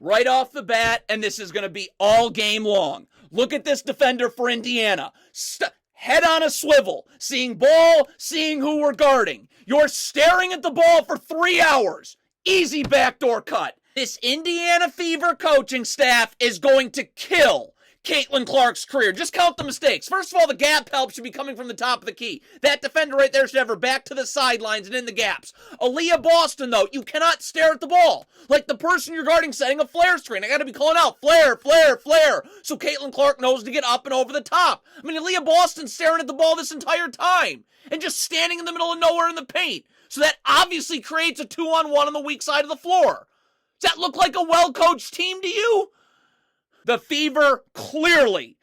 right off the bat, and this is going to be all game long. Look at this defender for Indiana. Head on a swivel, seeing ball, seeing who we're guarding. You're staring at the ball for 3 hours. Easy backdoor cut. This Indiana Fever coaching staff is going to kill Caitlyn Clark's career. Just count the mistakes. First of all, the gap help should be coming from the top of the key. That defender right there should have her back to the sidelines and in the gaps. Aaliyah Boston, though, you cannot stare at the ball. Like the person you're guarding setting a flare screen. I gotta be calling out, flare, flare, flare. So Caitlyn Clark knows to get up and over the top. I mean, Aaliyah Boston's staring at the ball this entire time. And just standing in the middle of nowhere in the paint. So that obviously creates a 2-on-1 on the weak side of the floor. Does that look like a well-coached team to you? The Fever clearly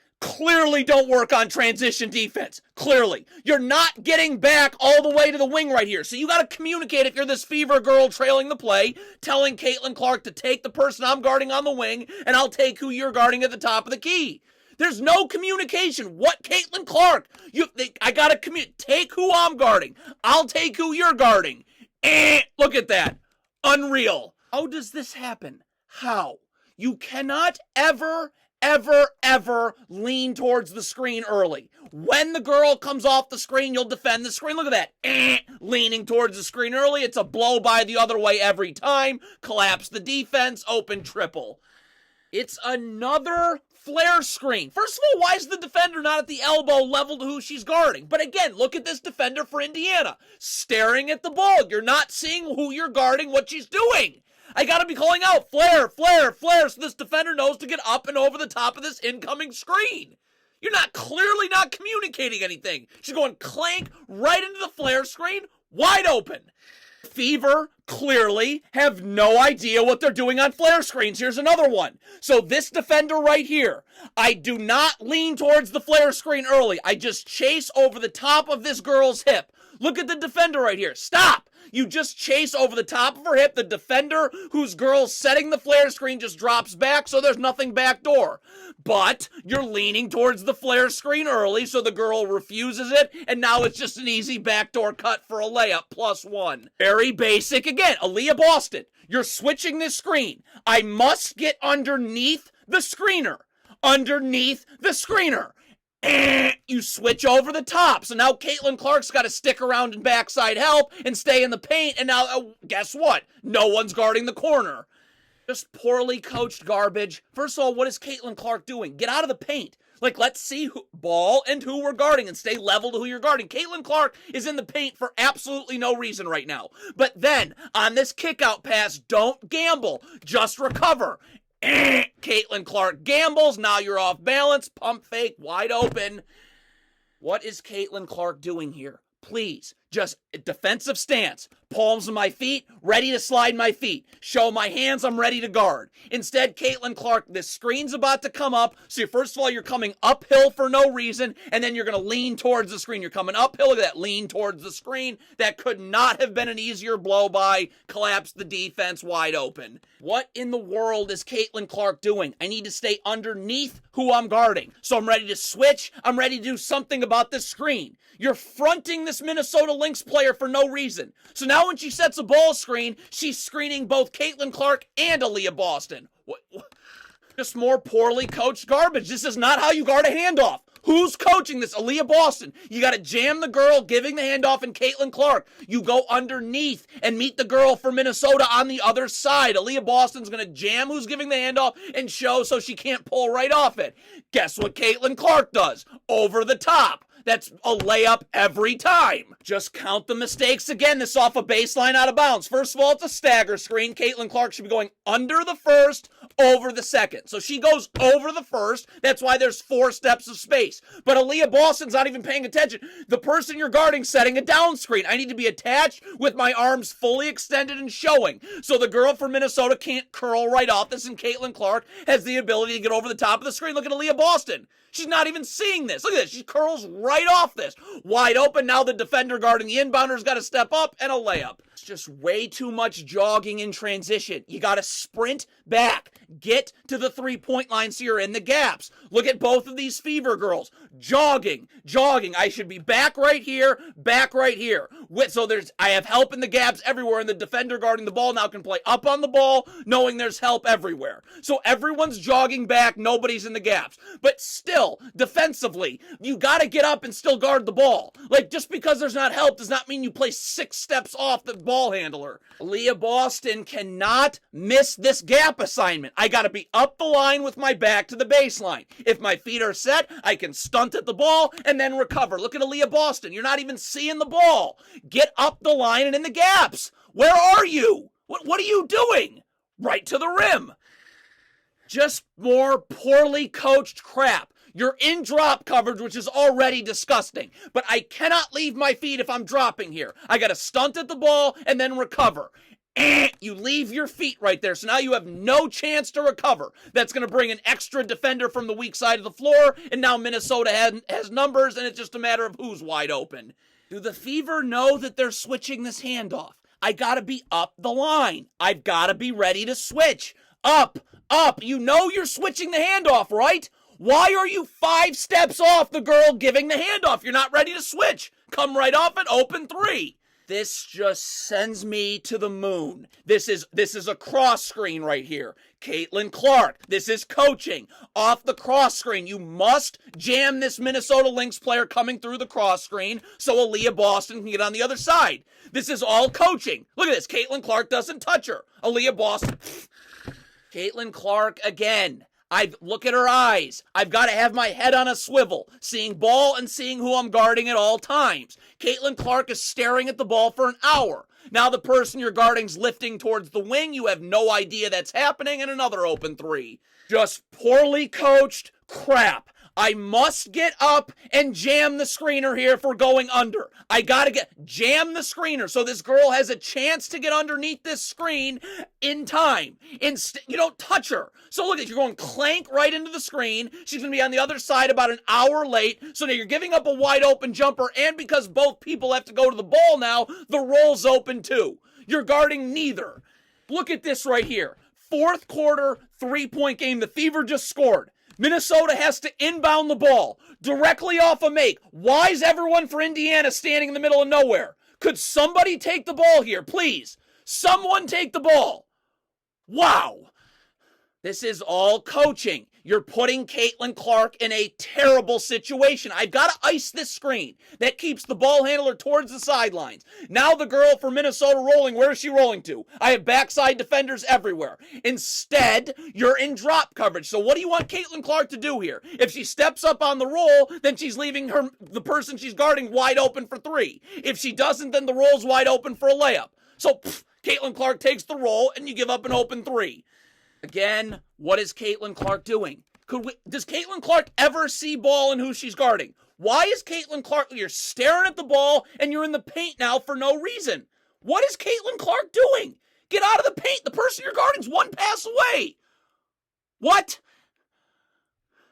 don't work on transition defense. Clearly. You're not getting back all the way to the wing right here. So you got to communicate if you're this Fever girl trailing the play, telling Caitlyn Clark to take the person I'm guarding on the wing, and I'll take who you're guarding at the top of the key. There's no communication. What, Caitlyn Clark? I got to take who I'm guarding. I'll take who you're guarding. Look at that. Unreal. How does this happen? How? You cannot ever lean towards the screen early. When the girl comes off the screen, you'll defend the screen. Look at that. Leaning towards the screen early. It's a blow by the other way every time. Collapse the defense. Open triple. It's another flare screen. First of all, why is the defender not at the elbow level to who she's guarding? But again, look at this defender for Indiana. Staring at the ball. You're not seeing who you're guarding, what she's doing. I gotta be calling out flare, flare, flare, so this defender knows to get up and over the top of this incoming screen. You're clearly not communicating anything. She's going clank right into the flare screen, wide open. Fever clearly have no idea what they're doing on flare screens. Here's another one. So this defender right here, I do not lean towards the flare screen early. I just chase over the top of this girl's hip. Look at the defender right here. Stop. You just chase over the top of her hip. The defender whose girl's setting the flare screen just drops back, so there's nothing backdoor. But you're leaning towards the flare screen early, so the girl refuses it, and now it's just an easy backdoor cut for a layup, +1. Very basic. Again, Aaliyah Boston, you're switching this screen. I must get underneath the screener. Underneath the screener. You switch over the top. So now Caitlyn Clark's got to stick around in backside help and stay in the paint. And now, guess what? No one's guarding the corner. Just poorly coached garbage. First of all, what is Caitlyn Clark doing? Get out of the paint. Like, let's see who ball and who we're guarding and stay level to who you're guarding. Caitlyn Clark is in the paint for absolutely no reason right now. But then, on this kick-out pass, don't gamble. Just recover. Caitlyn Clark gambles. Now you're off balance. Pump fake. Wide open. What is Caitlyn Clark doing here? Please, just a defensive stance. Palms of my feet, ready to slide my feet. Show my hands, I'm ready to guard. Instead, Caitlyn Clark, this screen's about to come up. So first of all, you're coming uphill for no reason, and then you're going to lean towards the screen. You're coming uphill, look at that, lean towards the screen. That could not have been an easier blow by. Collapse the defense, wide open. What in the world is Caitlyn Clark doing? I need to stay underneath who I'm guarding. So I'm ready to switch. I'm ready to do something about this screen. You're fronting this Minnesota Lynx player for no reason. So now when she sets a ball screen, she's screening both Caitlyn Clark and Aaliyah Boston. What? Just more poorly coached garbage. This is not how you guard a handoff. Who's coaching this? Aaliyah Boston. You got to jam the girl giving the handoff and Caitlyn Clark. You go underneath and meet the girl for Minnesota on the other side. Aaliyah Boston's going to jam who's giving the handoff and show so she can't pull right off it. Guess what Caitlyn Clark does? Over the top. That's a layup every time. Just count the mistakes again. This off a baseline out of bounds. First of all, it's a stagger screen. Caitlyn Clark should be going under the first, over the second. So she goes over the first. That's why there's 4 steps of space. But Aaliyah Boston's not even paying attention. The person you're guarding setting a down screen. I need to be attached with my arms fully extended and showing. So the girl from Minnesota can't curl right off this, and Caitlyn Clark has the ability to get over the top of the screen. Look at Aaliyah Boston. She's not even seeing this. Look at this. She curls right off this. Wide open. Now the defender guarding the inbounder's got to step up and a layup. It's just way too much jogging in transition. You got to sprint back. get to the three-point line so you're in the gaps. Look at both of these Fever girls. Jogging. I should be back right here. So I have help in the gaps everywhere, and the defender guarding the ball now can play up on the ball, knowing there's help everywhere. So everyone's jogging back, nobody's in the gaps. But still, defensively, you gotta get up and still guard the ball. Like, just because there's not help does not mean you play 6 steps off the ball handler. Leah Boston cannot miss this gap assignment. I gotta be up the line with my back to the baseline. If my feet are set, I can stunt at the ball and then recover. Look at Aaliyah Boston. You're not even seeing the ball. Get up the line and in the gaps. Where are you? What are you doing? Right to the rim. Just more poorly coached crap. You're in drop coverage, which is already disgusting. But I cannot leave my feet if I'm dropping here. I got to stunt at the ball and then recover. You leave your feet right there, so now you have no chance to recover. That's going to bring an extra defender from the weak side of the floor, and now Minnesota has numbers, and it's just a matter of who's wide open. Do the Fever know that they're switching this handoff? I got to be up the line. I've got to be ready to switch. Up. You know you're switching the handoff, right? Why are you 5 steps off the girl giving the handoff? You're not ready to switch. Come right off it, open 3. This just sends me to the moon. This is a cross screen right here. Caitlyn Clark, this is coaching. Off the cross screen, you must jam this Minnesota Lynx player coming through the cross screen so Aaliyah Boston can get on the other side. This is all coaching. Look at this. Caitlyn Clark doesn't touch her. Aaliyah Boston. Caitlyn Clark again. Look at her eyes. I've got to have my head on a swivel, seeing ball and seeing who I'm guarding at all times. Caitlyn Clark is staring at the ball for an hour. Now the person you're guarding's lifting towards the wing. You have no idea that's happening, and another open 3. Just poorly coached crap. I must get up and jam the screener here if we're going under. I gotta jam the screener so this girl has a chance to get underneath this screen in time. You don't touch her. So look at, you're going clank right into the screen. She's gonna be on the other side about an hour late. So now you're giving up a wide open jumper, and because both people have to go to the ball now, the roll's open too. You're guarding neither. Look at this right here. 4th quarter, 3-point game. The Fever just scored. Minnesota has to inbound the ball directly off a make. Why is everyone for Indiana standing in the middle of nowhere? Could somebody take the ball here, please? Someone take the ball. Wow. This is all coaching. You're putting Caitlyn Clark in a terrible situation. I've got to ice this screen. That keeps the ball handler towards the sidelines. Now the girl for Minnesota rolling. Where is she rolling to? I have backside defenders everywhere. Instead, you're in drop coverage. So what do you want Caitlyn Clark to do here? If she steps up on the roll, then she's leaving the person she's guarding wide open for 3. If she doesn't, then the roll's wide open for a layup. So Caitlyn Clark takes the roll, and you give up an open 3. Again, what is Caitlyn Clark doing? Does Caitlyn Clark ever see ball and who she's guarding? Why is Caitlyn Clark, you're staring at the ball and you're in the paint now for no reason? What is Caitlyn Clark doing? Get out of the paint. The person you're guarding is 1 pass away. What?